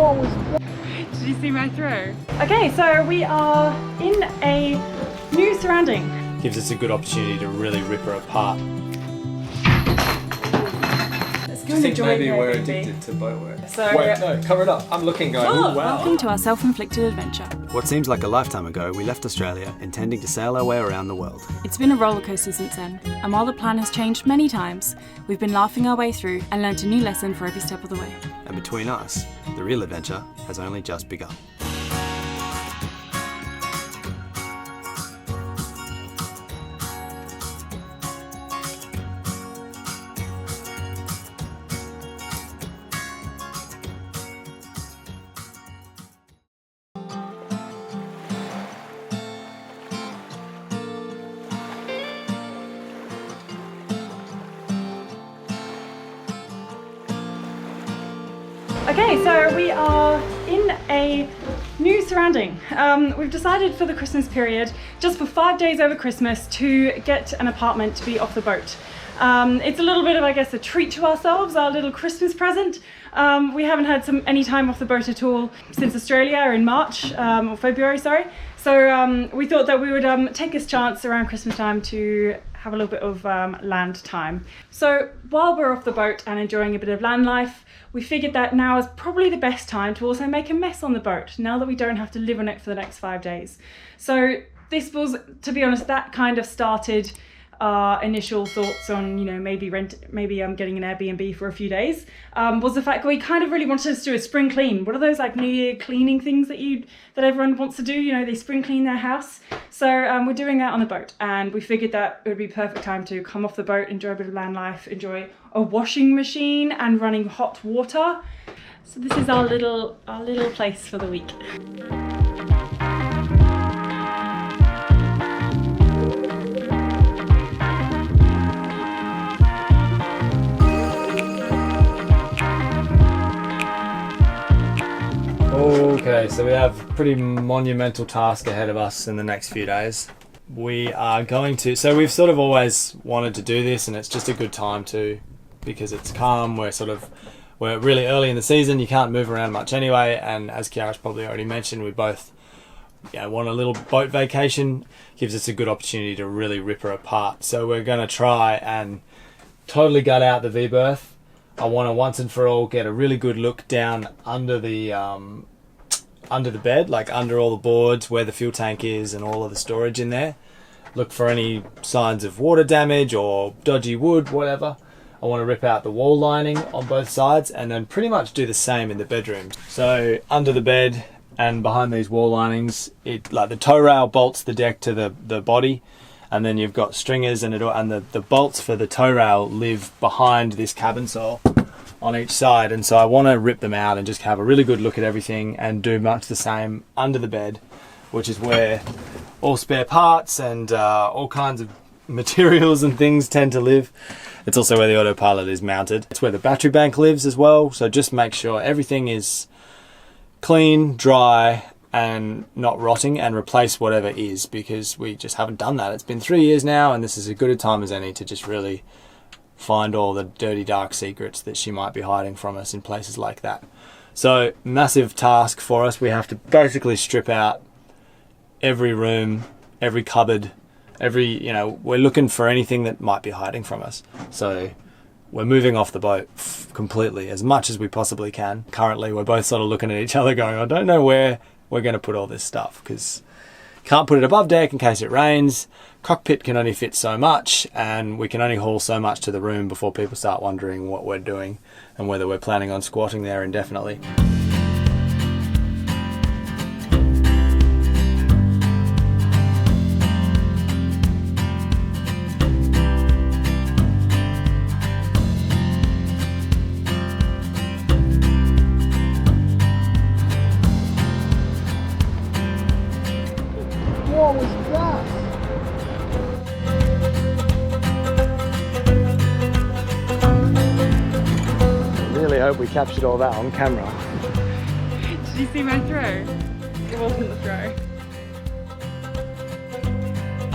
Did you see my throw? Okay, so we are in a new surrounding. Gives us a good opportunity to really rip her apart. Let's Do you think maybe we're addicted to boat work? So, wait, no, cover it up. I'm looking going, oh, wow. Welcome to our self-inflicted adventure. What seems like a lifetime ago, we left Australia intending to sail our way around the world. It's been a rollercoaster since then, and while the plan has changed many times, we've been laughing our way through and learnt a new lesson for every step of the way. And between us, the real adventure has only just begun. Okay, so we are in a new surrounding. We've decided for the Christmas period, just for 5 days over Christmas, to get an apartment to be off the boat. It's a little bit of, I guess, a treat to ourselves, our little Christmas present. We haven't had any time off the boat at all since Australia in March, or February, sorry. So we thought that we would take this chance around Christmas time to have a little bit of land time. So while we're off the boat and enjoying a bit of land life, we figured that now is probably the best time to also make a mess on the boat, now that we don't have to live on it for the next 5 days. So this was, to be honest, that kind of started our initial thoughts on, maybe getting an Airbnb for a few days, was the fact that we kind of really wanted to do a spring clean. What are those like New Year cleaning things that everyone wants to do? They spring clean their house. So we're doing that on the boat, and we figured that it would be perfect time to come off the boat, enjoy a bit of land life, enjoy a washing machine and running hot water. So this is our little place for the week. Okay, so we have a pretty monumental task ahead of us in the next few days. We are going to, so we've sort of always wanted to do this, and it's just a good time to, because it's calm, we're really early in the season, you can't move around much anyway, and as Khiara's probably already mentioned, we both want a little boat vacation. Gives us a good opportunity to really rip her apart. So we're going to try and totally gut out the V-berth. I want to once and for all get a really good look down under the bed, like under all the boards where the fuel tank is and all of the storage in there. Look for any signs of water damage or dodgy wood, whatever. I want to rip out the wall lining on both sides and then pretty much do the same in the bedrooms. So under the bed and behind these wall linings, like the tow rail bolts the deck to the body, and then you've got stringers and the bolts for the tow rail live behind this cabin sole on each side, and so I want to rip them out and just have a really good look at everything and do much the same under the bed, which is where all spare parts and all kinds of materials and things tend to live. It's also where the autopilot is mounted. It's where the battery bank lives as well, so just make sure everything is clean, dry and not rotting, and replace whatever is, because we just haven't done that. It's been 3 years now, and this is as good a time as any to just really find all the dirty dark secrets that she might be hiding from us in places like that. So massive task for us. We have to basically strip out every room, every cupboard, we're looking for anything that might be hiding from us. So we're moving off the boat completely as much as we possibly can. Currently we're both sort of looking at each other going, I don't know where we're going to put all this stuff, because can't put it above deck in case it rains. Cockpit can only fit so much, and we can only haul so much to the room before people start wondering what we're doing and whether we're planning on squatting there indefinitely. What was that? Really hope we captured all that on camera. Did you see my throw? It wasn't the throw.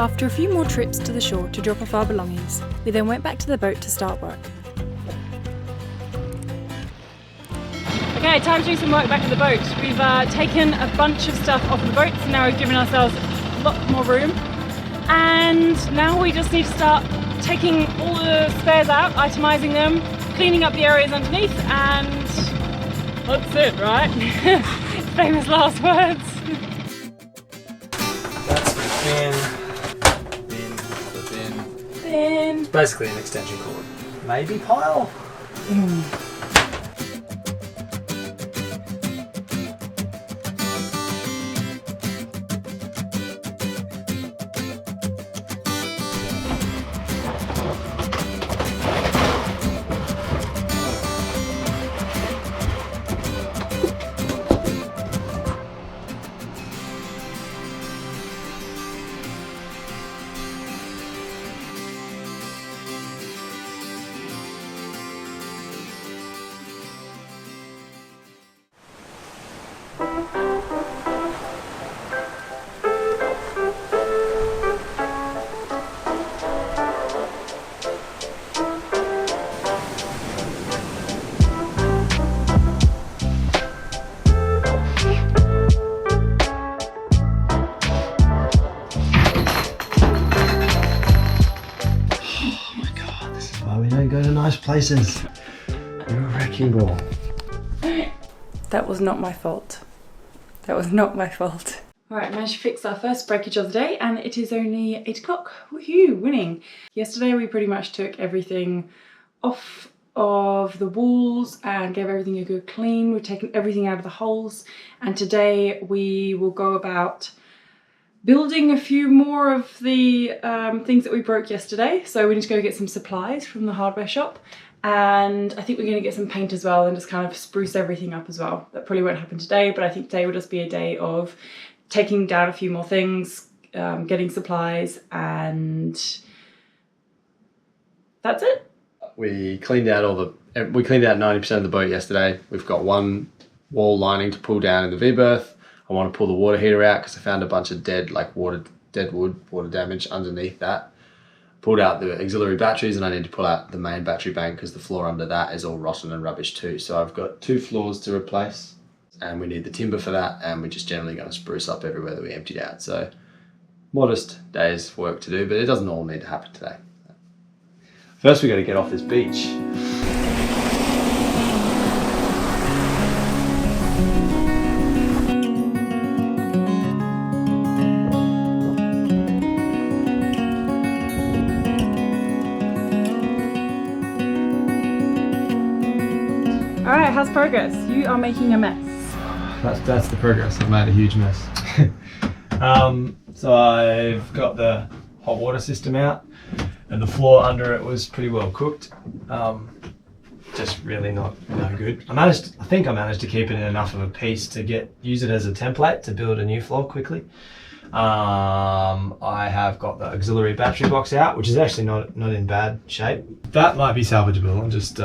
After a few more trips to the shore to drop off our belongings, we then went back to the boat to start work. Okay, time to do some work back at the boat. We've taken a bunch of stuff off the boat, so now we've given ourselves a lot more room. And now we just need to start taking all the spares out, itemizing them, cleaning up the areas underneath, and that's it, right? Famous last words. That's the bin. It's basically an extension cord. Maybe pile? Go to nice places. You're a wrecking ball. That was not my fault. That was not my fault. Alright, managed to fix our first breakage of the day and it is only 8 o'clock. Woohoo, winning. Yesterday we pretty much took everything off of the walls and gave everything a good clean. We've taken everything out of the holes, and today we will go about building a few more of the things that we broke yesterday. So we need to go get some supplies from the hardware shop, and I think we're going to get some paint as well and just kind of spruce everything up as well. That probably won't happen today, but I think today will just be a day of taking down a few more things, getting supplies, and that's it. We cleaned out 90% of the boat yesterday. We've got one wall lining to pull down in the V-berth. I want to pull the water heater out because I found a bunch of dead wood, water damage underneath that. Pulled out the auxiliary batteries, and I need to pull out the main battery bank because the floor under that is all rotten and rubbish too. So I've got 2 floors to replace, and we need the timber for that, and we're just generally going to spruce up everywhere that we emptied out. So modest day's work to do, but it doesn't all need to happen today. First we got to get off this beach. Alright, how's progress? You are making a mess. That's the progress. I've made a huge mess. So I've got the hot water system out, and the floor under it was pretty well cooked. Just really no good. I think I managed to keep it in enough of a piece to use it as a template to build a new floor quickly. I have got the auxiliary battery box out, which is actually not in bad shape. That might be salvageable, and just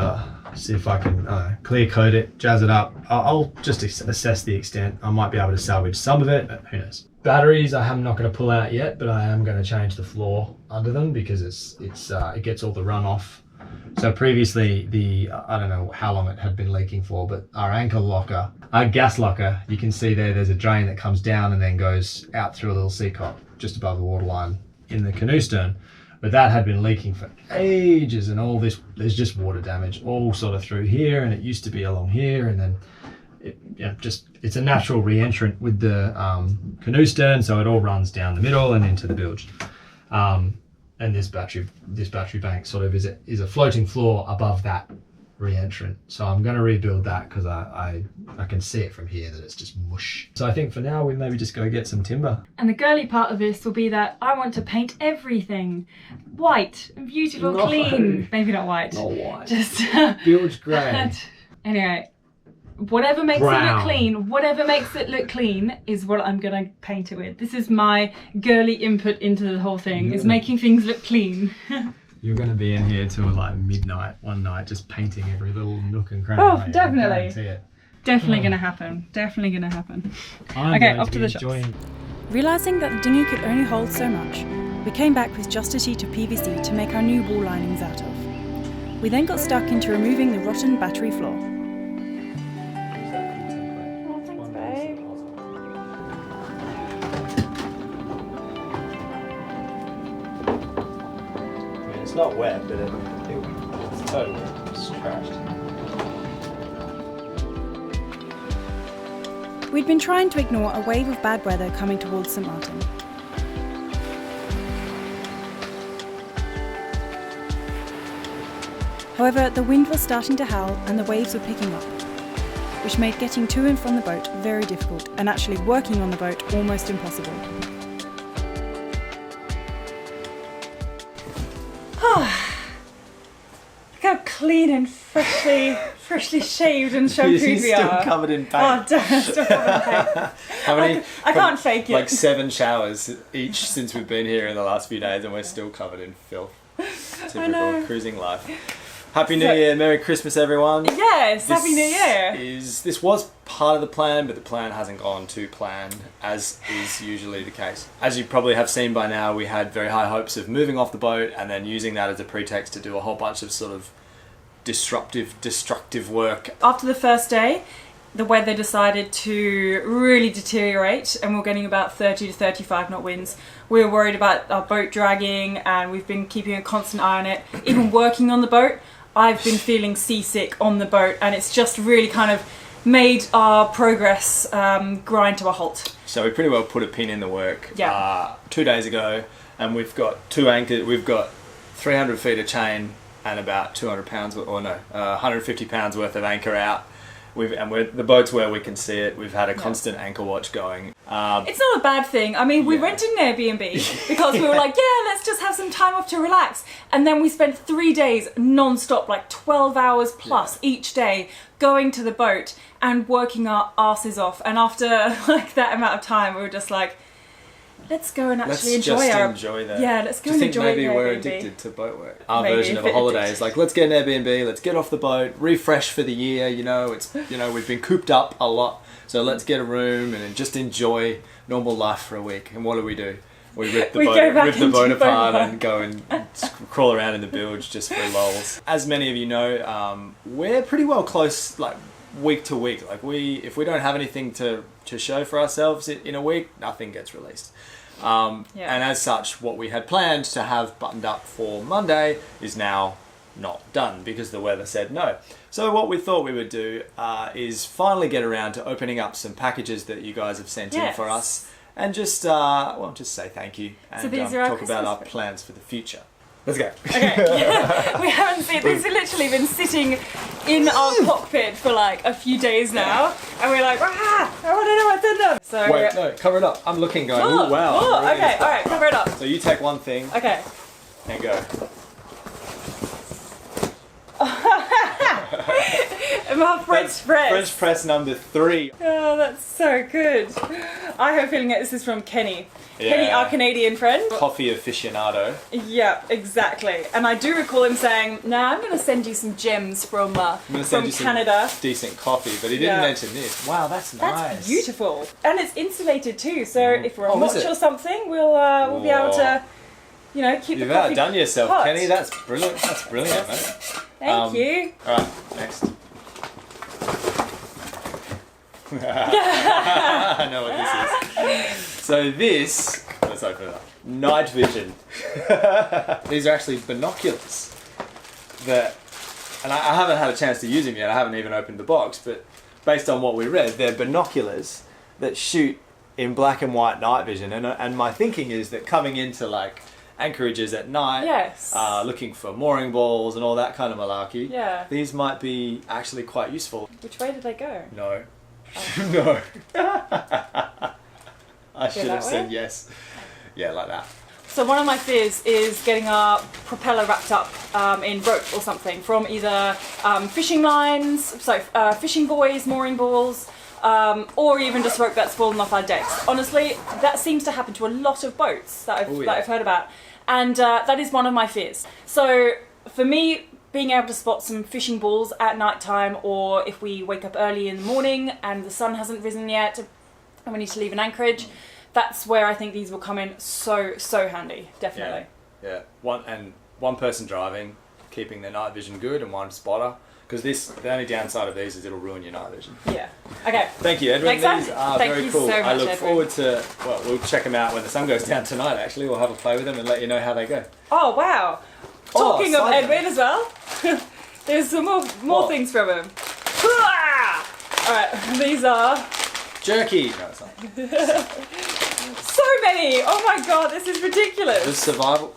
see if I can clear coat it, jazz it up. I'll just assess the extent. I might be able to salvage some of it, but who knows. Batteries I'm not going to pull out yet, but I am going to change the floor under them because it gets all the runoff. So previously I don't know how long it had been leaking for, but our gas locker, you can see there's a drain that comes down and then goes out through a little seacock just above the waterline in the canoe stern. But that had been leaking for ages, and there's just water damage all sort of through here, and it used to be along here, and then it's a natural re-entrant with the canoe stern, so it all runs down the middle and into the bilge. And this battery bank sort of is a floating floor above that re-entrant. So I'm going to rebuild that because I can see it from here that it's just mush. So I think for now we maybe just go get some timber. And the girly part of this will be that I want to paint everything white, beautiful, clean. Maybe not white. Not white. Just Bilge grey. Anyway, whatever makes it look clean is what I'm gonna paint it with. This is my girly input into the whole thing, is making things look clean. You're going to be in here till like midnight one night, just painting every little nook and cranny. Oh, definitely. I guarantee it. Definitely gonna happen. Definitely gonna happen. Okay, off to the shops. Realising that the dinghy could only hold so much, we came back with just a sheet of PVC to make our new wall linings out of. We then got stuck into removing the rotten battery floor. It's not wet, but it's totally trashed. We'd been trying to ignore a wave of bad weather coming towards St Martin. However, the wind was starting to howl and the waves were picking up, which made getting to and from the boat very difficult and actually working on the boat almost impossible. Look how clean and freshly shaved and shampooed we Still are. covered in paint. Oh, damn, still covered in paint. How many? I can't fake it. Like 7 showers each since we've been here in the last few days, and we're still covered in filth. Typical cruising life. Happy New Year, Merry Christmas, everyone. Yes, Happy New Year. This was part of the plan, but the plan hasn't gone to plan, as is usually the case. As you probably have seen by now, we had very high hopes of moving off the boat and then using that as a pretext to do a whole bunch of sort of destructive work. After the first day, the weather decided to really deteriorate and we're getting about 30 to 35 knot winds. We were worried about our boat dragging and we've been keeping a constant eye on it. Even working on the boat, I've been feeling seasick on the boat and it's just really kind of made our progress grind to a halt. So we pretty well put a pin in the work 2 days ago, and we've got 2 anchors, we've got 300 feet of chain and about 200 pounds, 150 pounds worth of anchor out. The boat's where we can see it. We've had a constant anchor watch going. It's not a bad thing. I mean, we rented an Airbnb because we were like, yeah, let's just have some time off to relax. And then we spent 3 days non-stop, like 12 hours plus each day, going to the boat and working our asses off. And after like that amount of time, we were just like, let's go and actually enjoy that. Yeah, let's go Do and you think enjoy maybe the we're Airbnb. addicted to boat work? Our Maybe, version of a holiday is like, let's get an Airbnb, let's get off the boat, refresh for the year. We've been cooped up a lot, so let's get a room and just enjoy normal life for a week. And what do? We rip the boat apart and go and crawl around in the bilge just for lols. As many of you know, we're pretty well close, like week to week. Like if we don't have anything to show for ourselves in a week, nothing gets released. And as such, what we had planned to have buttoned up for Monday is now not done because the weather said no. So what we thought we would do is finally get around to opening up some packages that you guys have sent in for us and just say thank you and talk about our plans for the future. Let's go. Okay. We haven't seen this. Has literally been sitting in our cockpit for like a few days now, and we're like, I want to know what's in them. So wait, no, cover it up. I'm looking, going, oh wow. Oh, okay, all right, cover it up. So you take one thing. Okay. And go. My French press. French press number 3. Oh, that's so good. I have a feeling that this is from Kenny. Yeah. Kenny, our Canadian friend. Coffee aficionado. Yeah, exactly. And I do recall him saying, "Nah, I'm going to send you some gems from Canada. Some decent coffee," but he didn't mention this. Wow, that's nice. That's beautiful, and it's insulated too. So if we're on watch or something, we'll be able to, keep the coffee. You've outdone yourself, hot. Kenny. That's brilliant. That's brilliant, mate. Thank you. All right, next. I know what this is. So let's open it up. Night vision. These are actually binoculars and I haven't had a chance to use them yet. I haven't even opened the box, but based on what we read, they're binoculars that shoot in black and white night vision. And my thinking is that coming into like anchorages at night, looking for mooring balls and all that kind of malarkey, these might be actually quite useful. Which way did they go? No. No. I should have said yes. Yeah, like that. So one of my fears is getting our propeller wrapped up in rope or something from either fishing lines, fishing buoys, mooring balls, or even just rope that's fallen off our decks. Honestly, that seems to happen to a lot of boats that I've heard about, and that is one of my fears. So for me, being able to spot some fishing balls at night time, or if we wake up early in the morning and the sun hasn't risen yet and we need to leave an anchorage, that's where I think these will come in so handy, definitely. Yeah. One person driving, keeping their night vision good, and one spotter. Because the only downside of these is it'll ruin your night vision. Yeah. Okay. Thank you, Edwin. Next These time. are Thank very you cool. so much, I look Edwin. forward to, we'll check them out when the sun goes down tonight, actually. We'll have a play with them and let you know how they go. Oh, wow. Talking of side Edwin as well, there's some more What? things from him. Alright, these are Jerky. No, it's not. so many! Oh my god, this is The ridiculous! survival.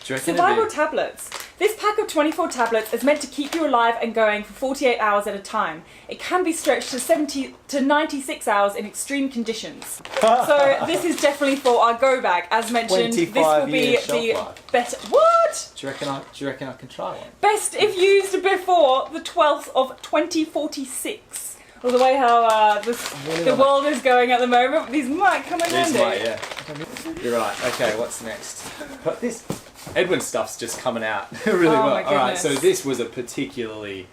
Do you reckon Survival it'd be- tablets. This pack of 24 tablets is meant to keep you alive and going for 48 hours at a time. It can be stretched to 70 to 96 hours in extreme conditions. So this is definitely for our go bag. As mentioned, this will be 25-year shelf the life. better. What? Do you reckon I can try one? Best if used before the 12th of 2046. Well, the way how the world is going at the moment, these might come in These handy. might, yeah. You're right. Okay, what's next? But this Edwin stuff's just coming out really Oh well. my All right, so goodness. this was a particularly.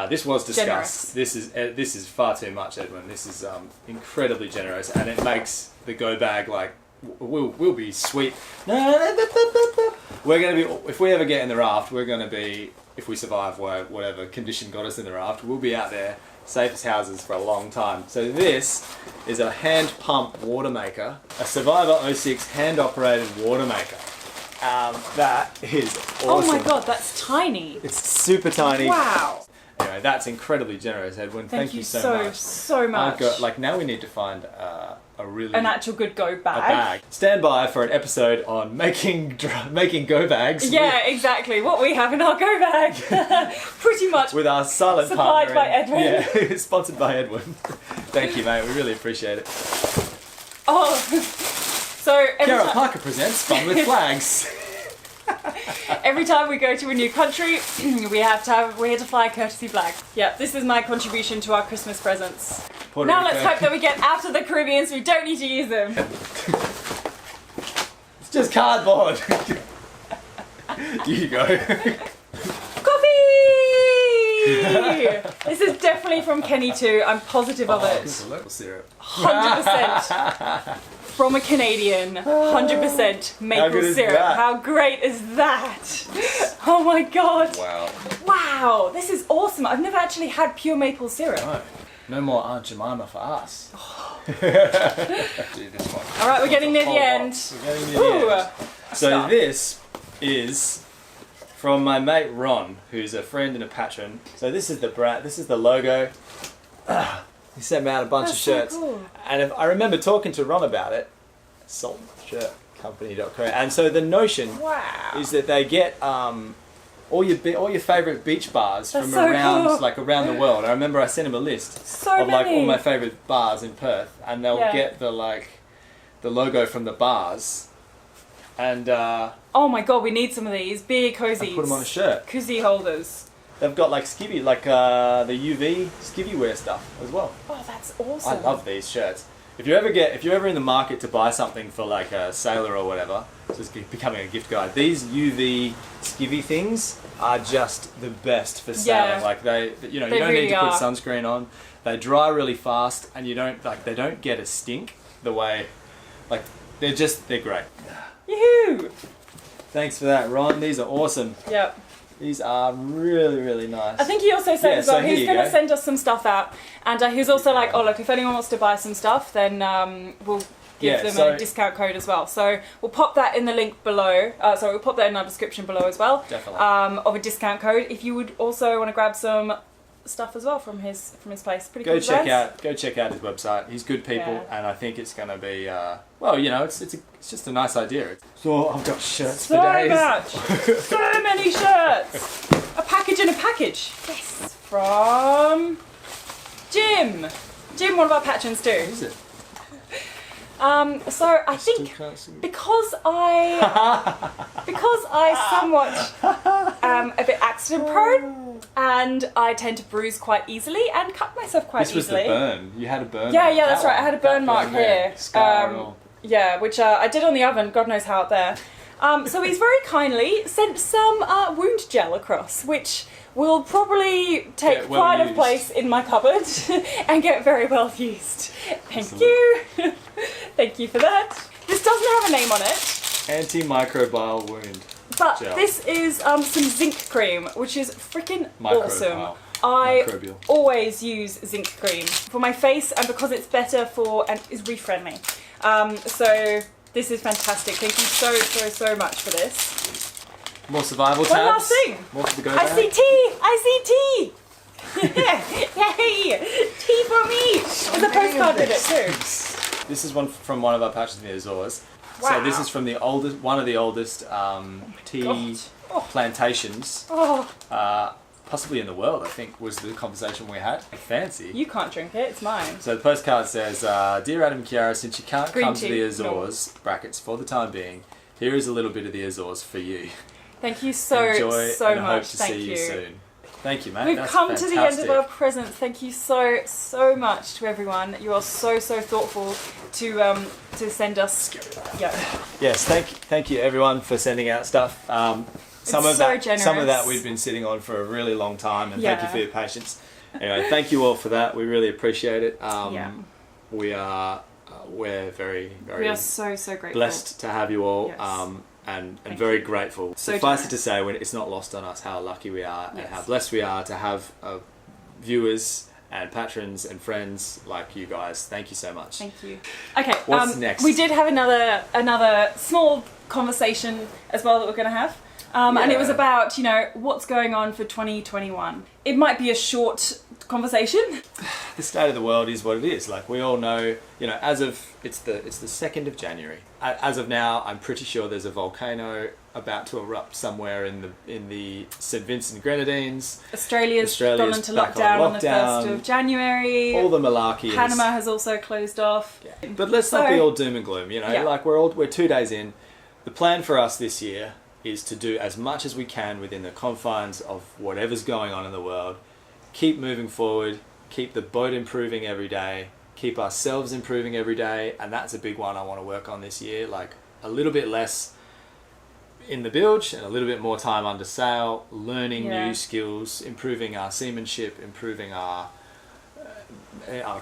This was discussed. Generous. This is far too much, Edwin. This is incredibly generous, and it makes the go bag like we'll be sweet. We're gonna be if we ever get in the raft. We're gonna be if we survive whatever condition got us in the raft. We'll be out there safe as houses for a long time. So this is a hand pump water maker, a Survivor 06 hand operated water maker. That is awesome. Oh my god, that's tiny. It's super tiny. Wow. Anyway, that's incredibly generous, Edwin. Thank you so so, much. so much. I've got now we need to find a really An actual good go a bag. bag. Stand by for an episode on making go bags. Yeah, exactly. What we have in our go bag. Pretty much. With our silent Supplied partner. by Edwin. Yeah, sponsored by Edwin. Thank you, mate. We really appreciate it. Oh. So every Khiara time, Parker presents Fun with Flags. every time we go to a new country, we have to fly a courtesy flag. Yeah, this is my contribution to our Christmas presents. Puerto Now Rico. let's hope that we get out of the Caribbean so we don't need to use them. It's just cardboard. Here you go. Coffee! This is definitely from Kenny too. I'm positive of This it. is local syrup. 100% from a Canadian. 100% maple good is syrup. that? How great is that? Oh my god. Wow. Wow, this is awesome. I've never actually had pure maple syrup. No. No more Aunt Jemima for us. Do this one. All right, we're getting near the Whole end. box. We're getting near the Ooh. end. So Stop. this is from my mate Ron, who's a friend and a patron. So this is the brand. This is the logo. He sent me out a bunch That's of so shirts, cool. and if I remember talking to Ron about it, saltshirtcompany.co. And so the notion Wow. is that they get all your favorite beach bars That's from so around cool. like around the world. I remember I sent him a list So of like many. all my favorite bars in Perth, and they'll Yeah. get the logo from the bars, and Oh my god, we need some of these. Beer cozies. put them on a shirt. Koozie holders. They've got like skivvy, the UV skivvy wear stuff as well. Oh, that's awesome. I love these shirts. If you're ever in the market to buy something for like a sailor or whatever, so it's becoming a gift guide. These UV skivvy things are just the best for sailing. Yeah. Like you They don't really need to put are. sunscreen on. They dry really fast, and they don't get a stink the way, like they're great. Yoo-hoo! Thanks for that, Ron. These are awesome. Yep. These are really, really nice. I think he also said Yeah, as well, so here he's you going to go. send us some stuff out. And he was also like, oh look, if anyone wants to buy some stuff, then we'll give Yeah, them so- a discount code as well. So we'll pop that in the link below. We'll pop that in our description below as well. Definitely. Of a discount code. If you would also want to grab some stuff as well from his place. Pretty Go cool check brands. out his website. He's good people, Yeah. and I think it's going to be it's just a nice idea. So I've got shirts So for days. much! So many shirts! A package in a package. Yes. From Jim. Jim, one of our patrons too. Is it? So I think because I somewhat am a bit accident prone and I tend to bruise quite easily and cut myself quite This was easily. the burn. You had a burn. Yeah, on yeah, that's that right. I one. had a burn That mark there. here. Scar and all. Yeah, which I did on the oven, God knows how out there. So he's very kindly sent some wound gel across, which will probably take Get well pride of used. place in my cupboard and get very well used. Thank you. Thank you for that. This doesn't have a name on it, Antimicrobial wound. but Gel. this is some zinc cream, which is freaking awesome. Microbial. I Microbial. always use zinc cream for my face and because it's better and is reef-friendly. So this is fantastic. Thank you so much for this. More survival tabs. One last thing. More for the go I bag. see tea! I see tea! Yay! Tea for me! There's a postcard with it too. This is one from one of our patches in the Azores. Wow. So this is from the oldest, one of the oldest tea God. Oh. plantations, Oh, possibly in the world. I think was the conversation we had. Fancy. you can't drink it, it's mine. So the postcard says, "Dear Adam and Khiara, since you can't Green come to tea. the Azores (brackets for the time being), here is a little bit of the Azores for you. Thank you so Enjoy, so and I hope much. to Thank see you soon." Thank you, mate. We've That's come to the end fantastic. of our presents. Thank you so much to everyone. You are so thoughtful to send us. Yeah. Yes, thank you everyone for sending out stuff. Some It's of so that, some of that generous. we've been sitting on for a really long time, and Yeah. thank you for your patience. Anyway, thank you all for that. We really appreciate it. Yeah. We're very We are so grateful. blessed to have you all, Yes. and Thank very you. grateful. So Suffice it generous. to say, it's not lost on us how lucky we are Yes. and how blessed we are to have viewers and patrons and friends like you guys. Thank you so much. Thank you. Okay. What's next? We did have another small conversation as well that we're going to have. And it was Yeah. about, what's going on for 2021. It might be a short conversation. The state of the world is what it is. Like we all know, as of it's the 2nd of January. As of now, I'm pretty sure there's a volcano about to erupt somewhere in the St Vincent Grenadines. Australia's gone into back lockdown on the lockdown. 1st of January. All the malarkey. Panama has also closed off. Yeah. But let's not So- be all doom and gloom. Yeah. Like we're 2 days in. The plan for us this year is to do as much as we can within the confines of whatever's going on in the world. Keep moving forward. Keep the boat improving every day. Keep ourselves improving every day, and that's a big one I want to work on this year. Like a little bit less in the bilge and a little bit more time under sail, learning Yeah. new skills, improving our seamanship, improving our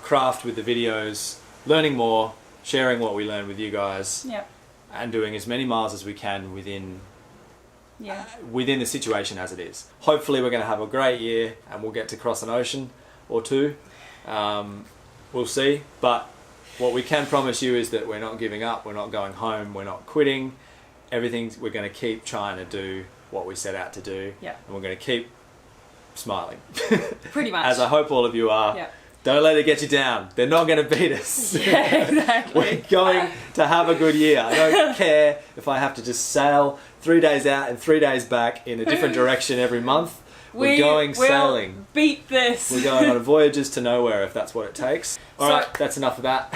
craft with the videos, learning more, sharing what we learn with you guys, Yeah. and doing as many miles as we can within Yeah. the situation as it is. Hopefully we're going to have a great year and we'll get to cross an ocean or two. We'll see. But what we can promise you is that we're not giving up, we're not going home, we're not quitting. We're going to keep trying to do what we set out to do. Yeah. And we're going to keep smiling. Pretty much. As I hope all of you are. Yeah. Don't let it get you down. They're not going to beat us. Yeah, exactly. We're going to have a good year. I don't care if I have to just sail 3 days out and 3 days back in a different direction every month. We're going will sailing. Beat this. We're going on voyages to nowhere if that's what it takes. All right, that's enough of that.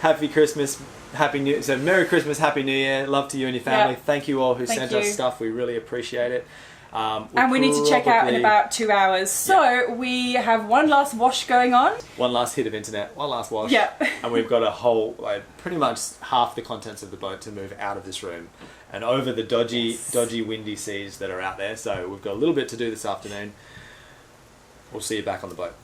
Happy Christmas, so Merry Christmas, Happy New Year. Love to you and your family. Yeah. Thank you all who Thank sent you. us stuff. We really appreciate it. And we need to check out in probably- about 2 hours. So we have one last wash going on. One last hit of internet, one last wash. Yeah. And we've got a whole, pretty much half the contents of the boat to move out of this room and over the dodgy, windy seas that are out there. So we've got a little bit to do this afternoon. We'll see you back on the boat.